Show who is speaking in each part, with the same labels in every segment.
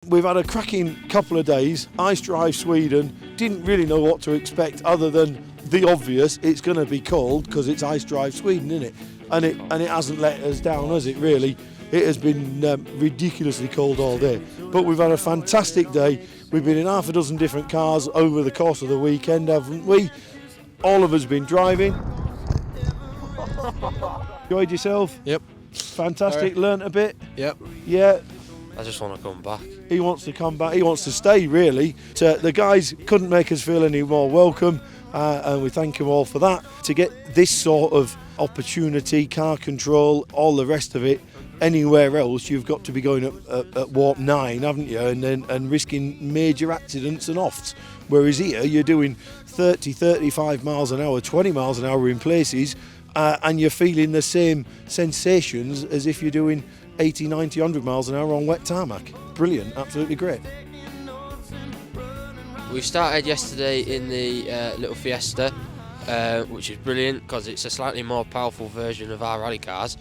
Speaker 1: We've had a cracking couple of days. Ice Drive Sweden, didn't really know what to expect other than the obvious. It's going to be cold because it's Ice Drive Sweden, isn't it? And it hasn't let us down, has it really? It has been ridiculously cold all day. But we've had a fantastic day. We've been in half a dozen different cars over the course of the weekend, haven't we? All of us been driving. Enjoyed yourself?
Speaker 2: Yep.
Speaker 1: Fantastic. Learnt a bit?
Speaker 2: Yep.
Speaker 1: Yeah.
Speaker 3: I just want to come back.
Speaker 1: He wants to come back. He wants to stay, really. The guys couldn't make us feel any more welcome, and we thank them all for that. To get this sort of opportunity, car control, all the rest of it, anywhere else, you've got to be going at warp 9, haven't you? And risking major accidents and offs. Whereas here, you're doing 30, 35 miles an hour, 20 miles an hour in places, and you're feeling the same sensations as if you're doing 80, 90, 100 miles an hour on wet tarmac. Brilliant, absolutely great.
Speaker 3: We started yesterday in the little Fiesta, which is brilliant because it's a slightly more powerful version of our rally cars.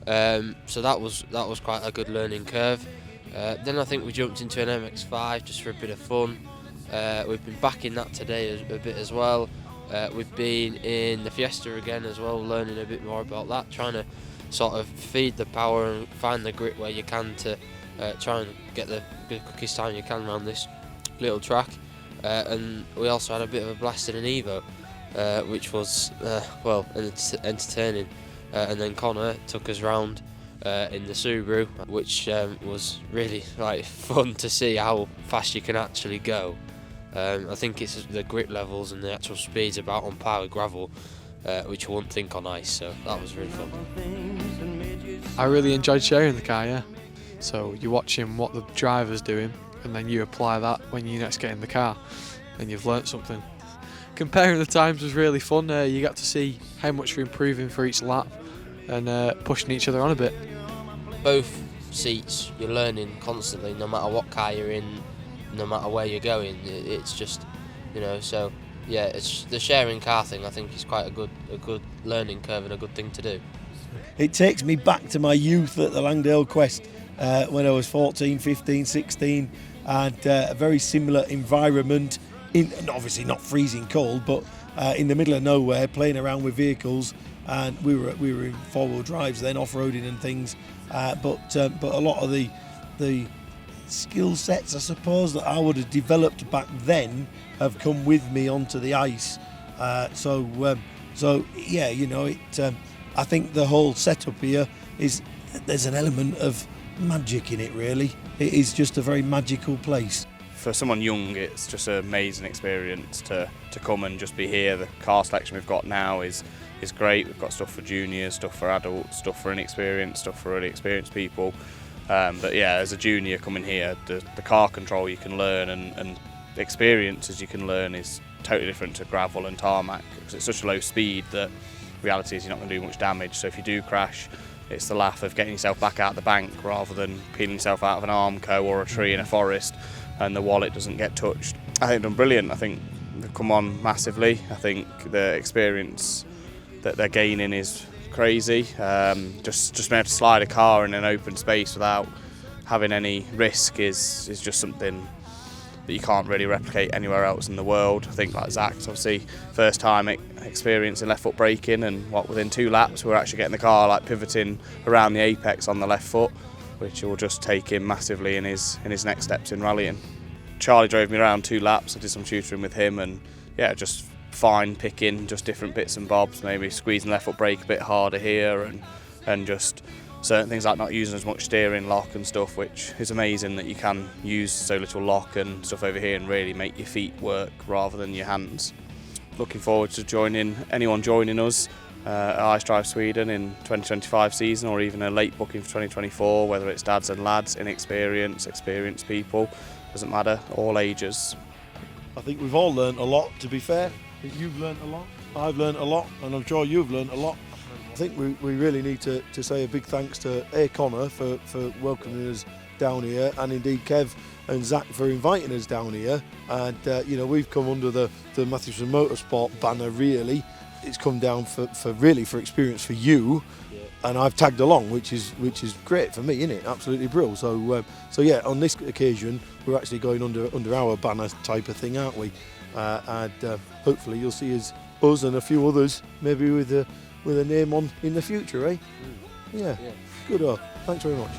Speaker 3: So that was quite a good learning curve. Then I think we jumped into an MX-5 just for a bit of fun. We've been back in that today a bit as well. We've been in the Fiesta again as well, learning a bit more about that, trying to sort of feed the power and find the grit where you can to try and get the quickest time you can around this little track. And we also had a bit of a blast in an Evo, which was entertaining. And then Conor took us round in the Subaru, which was really fun to see how fast you can actually go. I think it's the grip levels and the actual speeds about on par with gravel, which you wouldn't think on ice, so that was really fun.
Speaker 2: I really enjoyed sharing the car, yeah. So you're watching what the driver's doing, and then you apply that when you next get in the car, and you've learnt something. Comparing the times was really fun. You got to see how much we're improving for each lap, and pushing each other on a bit.
Speaker 3: Both seats, you're learning constantly, no matter what car you're in, no matter where you're going. It's just, so yeah, it's the sharing car thing. I think is quite a good learning curve and a good thing to do.
Speaker 1: It takes me back to my youth at the Langdale Quest when I was 14, 15, 16, and a very similar environment, obviously not freezing cold, but in the middle of nowhere, playing around with vehicles, and we were in four-wheel drives then, off-roading and things, but a lot of the skill sets, I suppose, that I would have developed back then have come with me onto the ice. So yeah, I think the whole setup here there's an element of magic in it, really. It is just a very magical place.
Speaker 4: For someone young, it's just an amazing experience to come and just be here. The car selection we've got now is great. We've got stuff for juniors, stuff for adults, stuff for inexperienced, stuff for really experienced people. But yeah, as a junior coming here, the car control you can learn and the experiences you can learn is totally different to gravel and tarmac, because it's such a low speed that reality is you're not going to do much damage. So if you do crash, it's the laugh of getting yourself back out the bank rather than peeling yourself out of an Armco or a tree in a forest and the wallet doesn't get touched. I think they've done brilliant. I think they've come on massively. I think the experience that they're gaining is crazy. Just being able to slide a car in an open space without having any risk is just something that you can't really replicate anywhere else in the world. I think like Zach's obviously first time experiencing left foot braking, and within 2 laps we were actually getting the car pivoting around the apex on the left foot, which will just take him massively in his next steps in rallying. Charlie drove me around 2 laps. I did some tutoring with him, and yeah, just fine picking just different bits and bobs, maybe squeezing left foot brake a bit harder here, and just certain things like not using as much steering lock and stuff, which is amazing that you can use so little lock and stuff over here and really make your feet work rather than your hands. Looking forward to anyone joining us at Ice Drive Sweden in 2025 season, or even a late booking for 2024, whether it's dads and lads, experienced people, doesn't matter, all ages.
Speaker 1: I think we've all learnt a lot, to be fair. I think you've learnt a lot, I've learnt a lot, and I'm sure you've learnt a lot. I think we really need to say a big thanks to Conor for welcoming us down here, and indeed Kev and Zach for inviting us down here. And we've come under the Mathesons Motorsport banner, really. It's come down for experience for you. and I've tagged along, which is great for me, isn't it? Absolutely brilliant. So yeah, on this occasion we're actually going under our banner type of thing, aren't we? And hopefully you'll see us and a few others maybe with a name on in the future, eh? Yeah. Good. Thanks very much.